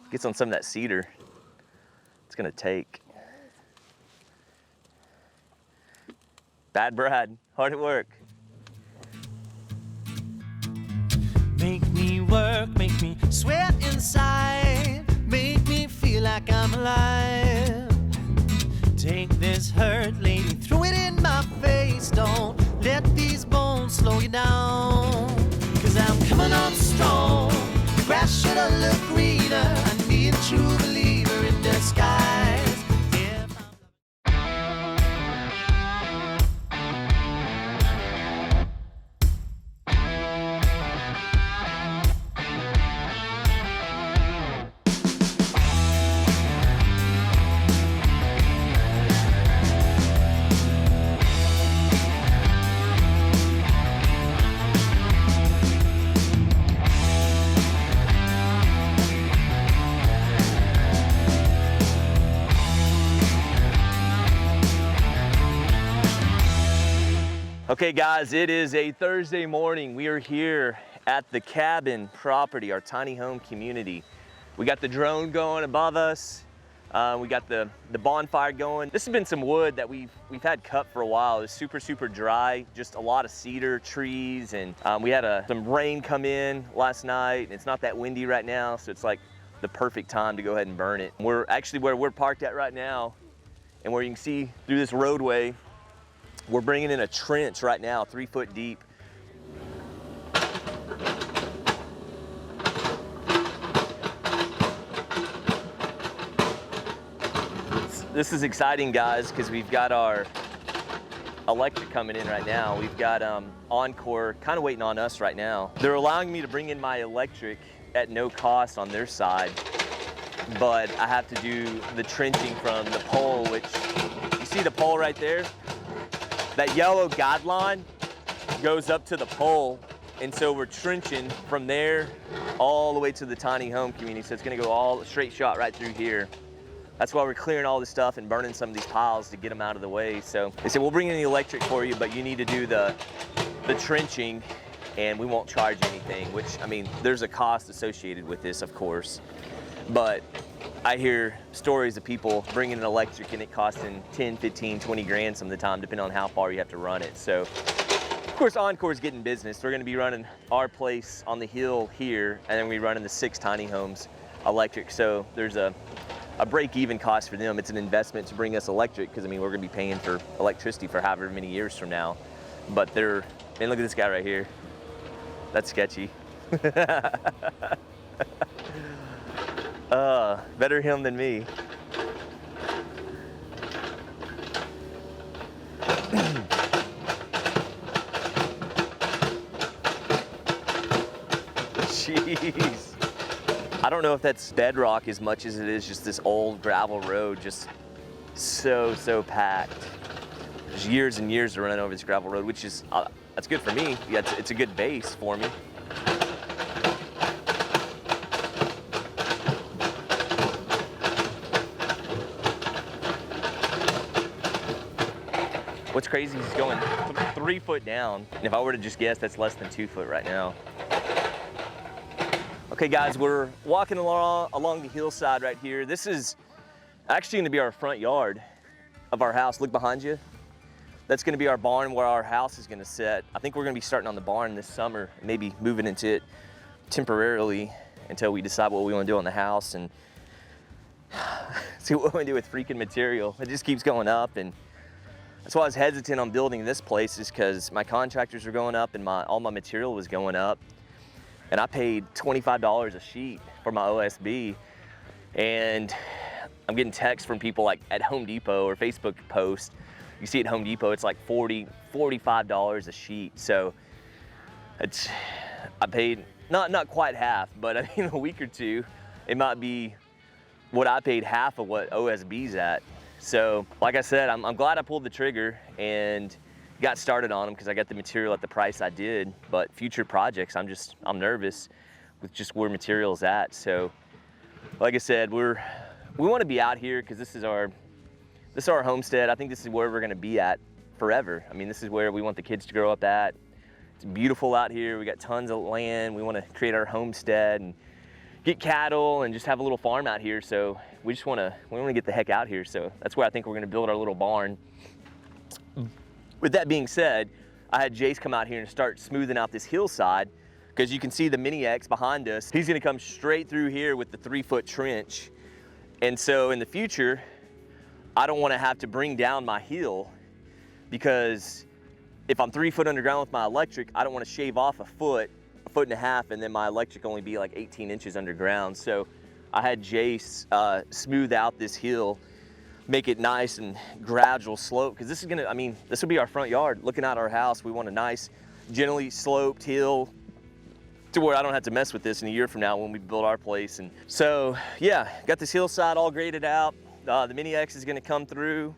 Gets on some of that cedar. It's gonna take. Bad Brad, hard at work. Make me work, make me sweat inside, make me feel like I'm alive. Take this hurt, lady, throw it in my face. Don't let these bones slow you down. 'Cause I'm coming on strong. The grass should have looked greener. I need a true believer in disguise. Okay guys, it is a Thursday morning. We are here at the cabin property, our tiny home community. We got the drone going above us. We got the bonfire going. This has been some wood that we've had cut for a while. It's super dry, just a lot of cedar trees, and we had some rain come in last night. It's not that windy right now, so it's like the perfect time to go ahead and burn it. We're actually where we're parked at right now, and where you can see through this roadway, we're bringing in a trench right now, 3 foot deep. This is exciting, guys, because we've got our electric coming in right now. We've got Encore kind of waiting on us right now. They're allowing me to bring in my electric at no cost on their side, but I have to do the trenching from the pole, which, you see the pole right there? That yellow guideline goes up to the pole, and so we're trenching from there all the way to the tiny home community. So it's gonna go all straight shot right through here. That's why we're clearing all this stuff and burning some of these piles to get them out of the way. So they said, we'll bring in the electric for you, but you need to do the trenching, and we won't charge anything, which, I mean, there's a cost associated with this, of course. But I hear stories of people bringing an electric and it costing 10, 15, 20 grand some of the time, depending on how far you have to run it. So, of course, Encore's getting business. They're gonna be running our place on the hill here, and then we're running the 6 tiny homes electric. So there's a break-even cost for them. It's an investment to bring us electric, because I mean, we're gonna be paying for electricity for however many years from now. But man, look at this guy right here. That's sketchy. Better him than me. Jeez. I don't know if that's bedrock as much as it is just this old gravel road, just so packed. There's years and years to run over this gravel road, which is, that's good for me. Yeah, it's a good base for me. What's crazy is he's going 3 foot down, and if I were to just guess, that's less than 2 foot right now. Okay guys, we're walking along the hillside right here. This is actually gonna be our front yard of our house. Look behind you. That's gonna be our barn where our house is gonna sit. I think we're gonna be starting on the barn this summer, maybe moving into it temporarily until we decide what we wanna do on the house and see what we wanna do with freaking material. It just keeps going up, and that's why I was hesitant on building this place, is because my contractors were going up and all my material was going up. And I paid $25 a sheet for my OSB. And I'm getting texts from people like at Home Depot or Facebook posts. You see at Home Depot, it's like $40, $45 a sheet. So I paid not quite half, but I mean, a week or two, it might be what I paid half of what OSB's at. So like I said, I'm glad I pulled the trigger and got started on them, because I got the material at the price I did. But future projects, I'm nervous with just where material's at. So like I said, we want to be out here because this is our homestead. I think this is where we're going to be at forever. I mean, this is where we want the kids to grow up at. It's beautiful out here. We got tons of land. We want to create our homestead and get cattle and just have a little farm out here. So we want to get the heck out here. So that's where I think we're going to build our little barn. With that being said, I had Jace come out here and start smoothing out this hillside, because you can see the Mini X behind us. He's going to come straight through here with the 3-foot trench. And so in the future, I don't want to have to bring down my hill, because if I'm 3 foot underground with my electric, I don't want to shave off a foot and a half, and then my electric only be like 18 inches underground. So I had Jace smooth out this hill, make it nice and gradual slope, because this is gonna, I mean, this will be our front yard. Looking at our house, we want a nice, gently sloped hill to where I don't have to mess with this in a year from now when we build our place. And so, yeah, got this hillside all graded out. The Mini X is gonna come through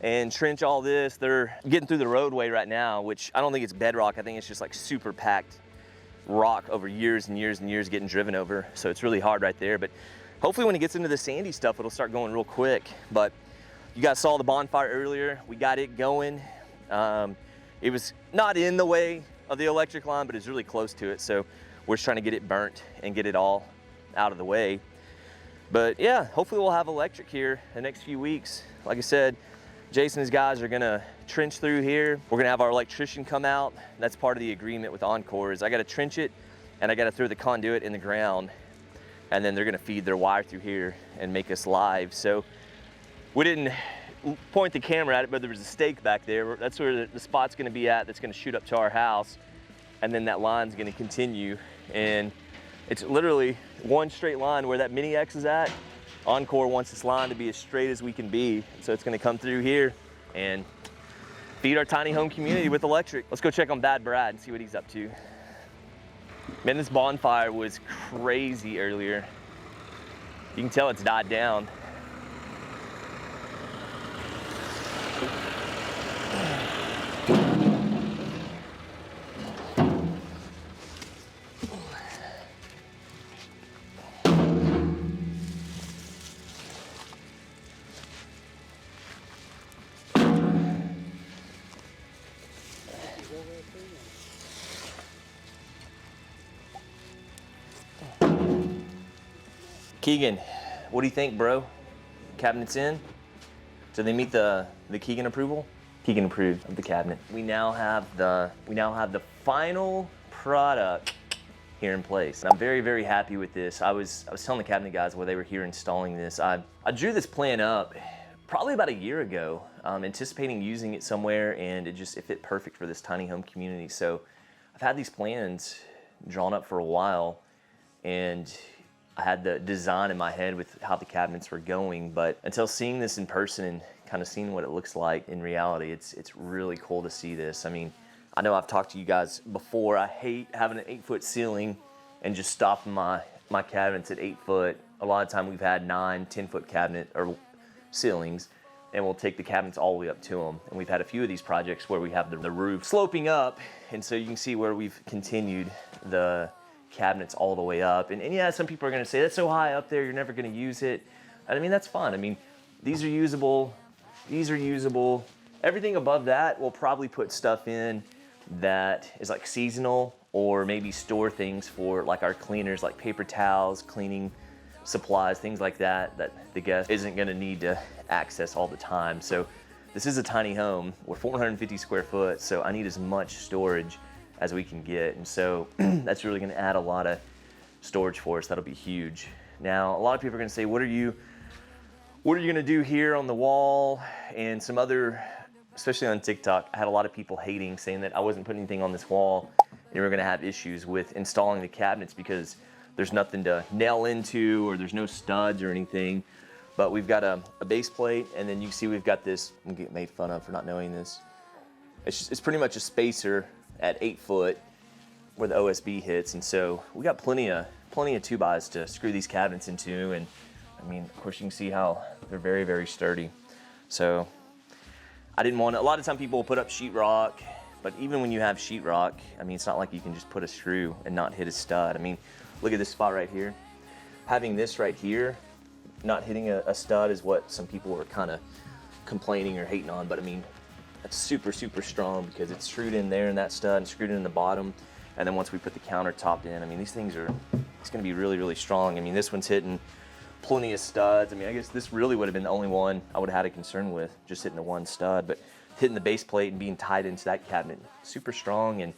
and trench all this. They're getting through the roadway right now, which I don't think it's bedrock. I think it's just like super packed rock over years and years and years getting driven over. So it's really hard right there. But hopefully when it gets into the sandy stuff, it'll start going real quick. But you guys saw the bonfire earlier. We got it going. It was not in the way of the electric line, but it's really close to it. So we're just trying to get it burnt and get it all out of the way. But yeah, hopefully we'll have electric here the next few weeks. Like I said, Jason and his guys are gonna trench through here. We're gonna have our electrician come out. That's part of the agreement with Encore, is I gotta trench it and I gotta throw the conduit in the ground, and then they're gonna feed their wire through here and make us live. So we didn't point the camera at it, but there was a stake back there. That's where the spot's gonna be at, that's gonna shoot up to our house. And then that line's gonna continue. And it's literally one straight line where that Mini X is at. Encore wants this line to be as straight as we can be. So it's gonna come through here and feed our tiny home community with electric. Let's go check on Bad Brad and see what he's up to. Man, this bonfire was crazy earlier. You can tell it's died down. Keegan, what do you think, bro? Cabinet's in? Did they meet the Keegan approval? Keegan approved of the cabinet. We now have the final product here in place. And I'm very, very happy with this. I was telling the cabinet guys while they were here installing this, I drew this plan up probably about a year ago, anticipating using it somewhere, and it fit perfect for this tiny home community. So I've had these plans drawn up for a while, and I had the design in my head with how the cabinets were going, but until seeing this in person and kind of seeing what it looks like in reality, it's really cool to see this. I mean, I know I've talked to you guys before. I hate having an 8-foot ceiling and just stopping my cabinets at 8 foot. A lot of time we've had 9, 10-foot cabinet or ceilings, and we'll take the cabinets all the way up to them. And we've had a few of these projects where we have the roof sloping up, and so you can see where we've continued the cabinets all the way up. And yeah, some people are gonna say, that's so high up there, you're never gonna use it. And I mean, that's fine. I mean, these are usable, these are usable. Everything above that, we'll probably put stuff in that is like seasonal, or maybe store things for like our cleaners, like paper towels, cleaning supplies, things like that, that the guest isn't gonna need to access all the time. So this is a tiny home. We're 450 square foot, so I need as much storage as we can get. And so that's really gonna add a lot of storage for us. That'll be huge. Now, a lot of people are gonna say, what are you gonna do here on the wall? And some other, especially on TikTok, I had a lot of people hating, saying that I wasn't putting anything on this wall, and we're gonna have issues with installing the cabinets because there's nothing to nail into, or there's no studs or anything. But we've got a base plate, and then you can see we've got this, I'm gonna get made fun of for not knowing this. It's pretty much a spacer at 8 foot where the OSB hits, and so we got plenty of 2-bys to screw these cabinets into. And I mean, of course, you can see how they're very, very sturdy. So I didn't want to, a lot of time people will put up sheetrock, but even when you have sheetrock, I mean, it's not like you can just put a screw and not hit a stud. I mean, look at this spot right here. Having this right here, not hitting a stud is what some people were kind of complaining or hating on, but I mean, that's super, super strong because it's screwed in there in that stud and screwed in the bottom. And then once we put the countertop in, I mean, these things are it's gonna be really, really strong. I mean, this one's hitting plenty of studs. I mean, I guess this really would have been the only one I would have had a concern with, just hitting the one stud, but hitting the base plate and being tied into that cabinet, super strong. And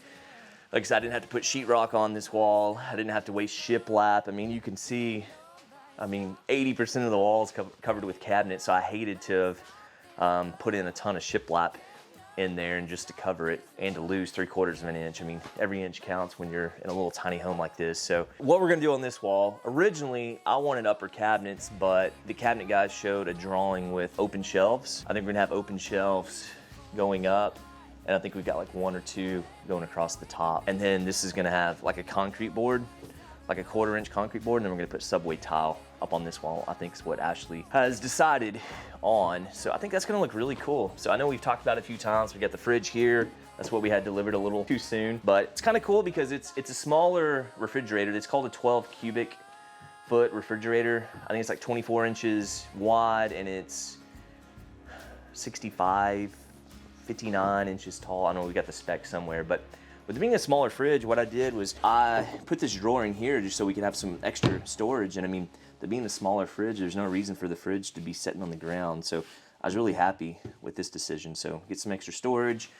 like I said, I didn't have to put sheetrock on this wall. I didn't have to waste shiplap. I mean, you can see, I mean, 80% of the wall is covered with cabinets, so I hated to have put in a ton of shiplap in there and just to cover it and to lose 3/4 of an inch. I mean, every inch counts when you're in a little tiny home like this. So what we're gonna do on this wall, originally I wanted upper cabinets, but the cabinet guys showed a drawing with open shelves. I think we're gonna have open shelves going up, and I think we've got like 1 or 2 going across the top. And then this is gonna have like a concrete board, like a 1/4 inch concrete board, and then we're gonna put subway tile up on this wall. I think is what Ashley has decided on. So I think that's gonna look really cool. So I know we've talked about it a few times. We got the fridge here. That's what we had delivered a little too soon, but it's kind of cool because it's a smaller refrigerator. It's called a 12 cubic foot refrigerator. I think it's like 24 inches wide, and it's 65, 59 inches tall. I know we got the spec somewhere, but with it being a smaller fridge, what I did was I put this drawer in here just so we could have some extra storage. And I mean, the being a smaller fridge, there's no reason for the fridge to be sitting on the ground. So I was really happy with this decision. So get some extra storage.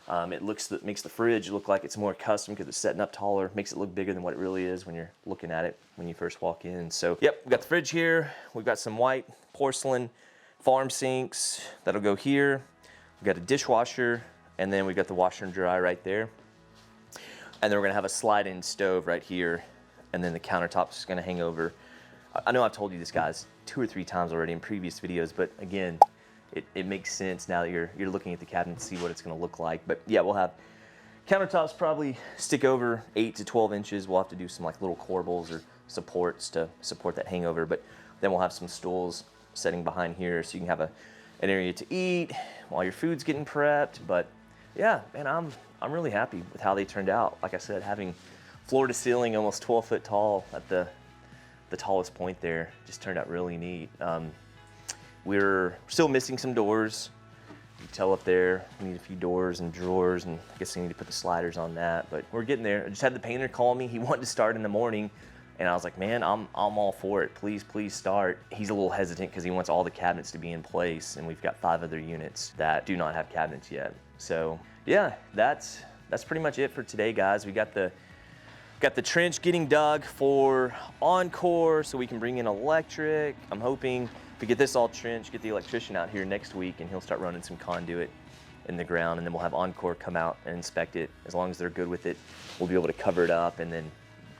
It makes the fridge look like it's more custom because it's setting up taller, makes it look bigger than what it really is when you're looking at it when you first walk in. So yep, we got the fridge here. We've got some white porcelain farm sinks that'll go here. We've got a dishwasher, and then we've got the washer and dry right there. And then we're gonna have a slide-in stove right here, and then the countertop's gonna hang over. I know I've told you this, guys, 2 or 3 times already in previous videos, but again, it makes sense now that you're looking at the cabinet to see what it's gonna look like. But yeah, we'll have countertops probably stick over 8 to 12 inches. We'll have to do some like little corbels or supports to support that hangover, but then we'll have some stools setting behind here so you can have an area to eat while your food's getting prepped. But yeah, man, I'm really happy with how they turned out. Like I said, having floor to ceiling, almost 12 foot tall at the tallest point there, just turned out really neat. We're still missing some doors. You can tell up there, we need a few doors and drawers, and I guess I need to put the sliders on that, but we're getting there. I just had the painter call me. He wanted to start in the morning, and I was like, man, I'm all for it. Please start. He's a little hesitant because he wants all the cabinets to be in place, and we've got 5 other units that do not have cabinets yet. So yeah, that's pretty much it for today, guys. We got the trench getting dug for Encore so we can bring in electric. I'm hoping if we get this all trenched, get the electrician out here next week, and he'll start running some conduit in the ground, and then we'll have Encore come out and inspect it. As long as they're good with it, we'll be able to cover it up and then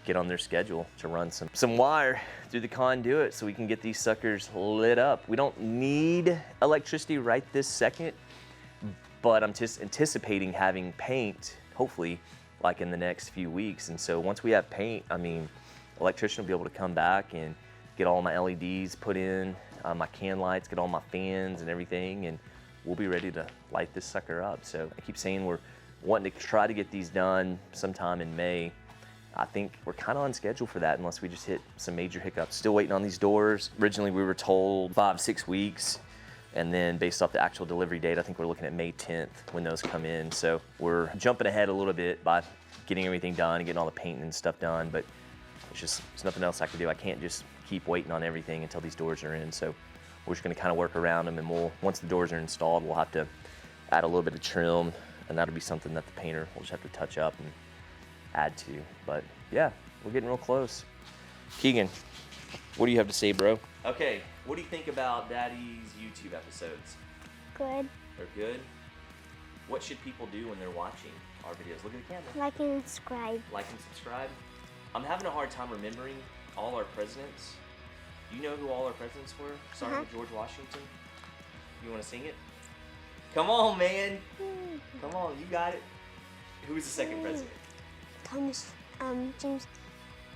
get on their schedule to run some wire through the conduit so we can get these suckers lit up. We don't need electricity right this second, but I'm just anticipating having paint, hopefully, like in the next few weeks. And so once we have paint, I mean, electrician will be able to come back and get all my LEDs put in, my can lights, get all my fans and everything, and we'll be ready to light this sucker up. So I keep saying we're wanting to try to get these done sometime in May. I think we're kind of on schedule for that unless we just hit some major hiccups. Still waiting on these doors. Originally we were told 5-6 weeks, and then based off the actual delivery date, I think we're looking at May 10th when those come in. So we're jumping ahead a little bit by getting everything done and getting all the painting and stuff done, but there's nothing else I can do. I can't just keep waiting on everything until these doors are in. So we're just gonna kind of work around them, and once the doors are installed, we'll have to add a little bit of trim, and that'll be something that the painter will just have to touch up and add to. But yeah, we're getting real close. Keegan, what do you have to say, bro? Okay, what do you think about Daddy's YouTube episodes? Good. They're good? What should people do when they're watching our videos? Look at the camera. Like and subscribe. Like and subscribe. I'm having a hard time remembering all our presidents. Do you know who all our presidents were? Starting with George Washington. You want to sing it? Come on, man. Come on, you got it. Who was the second president?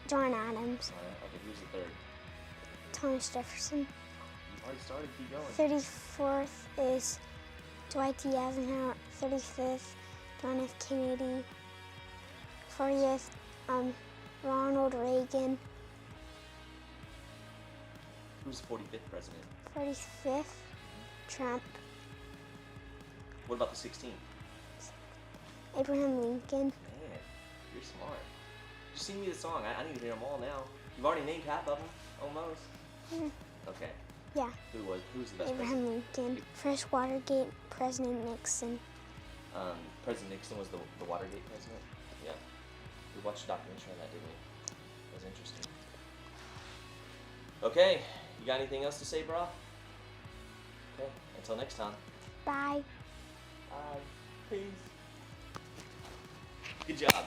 John Adams. Okay, who's the third? Thomas Jefferson. You've already started, keep going. 34th is Dwight D. Eisenhower. 35th, John F. Kennedy. 40th, Ronald Reagan. Who's the 45th president? 45th, Trump. What about the 16th? Abraham Lincoln. Man, you're smart. Just sing me the song. I need to hear them all now. You've already named half of them, almost. Mm. Okay. Yeah. Who's the best Abraham Lincoln. First Watergate, President Nixon. president? President Nixon was the Watergate president. Yeah. We watched a documentary on that, didn't we? That was interesting. Okay. You got anything else to say, bro? Okay. Until next time. Bye. Bye. Peace. Good job.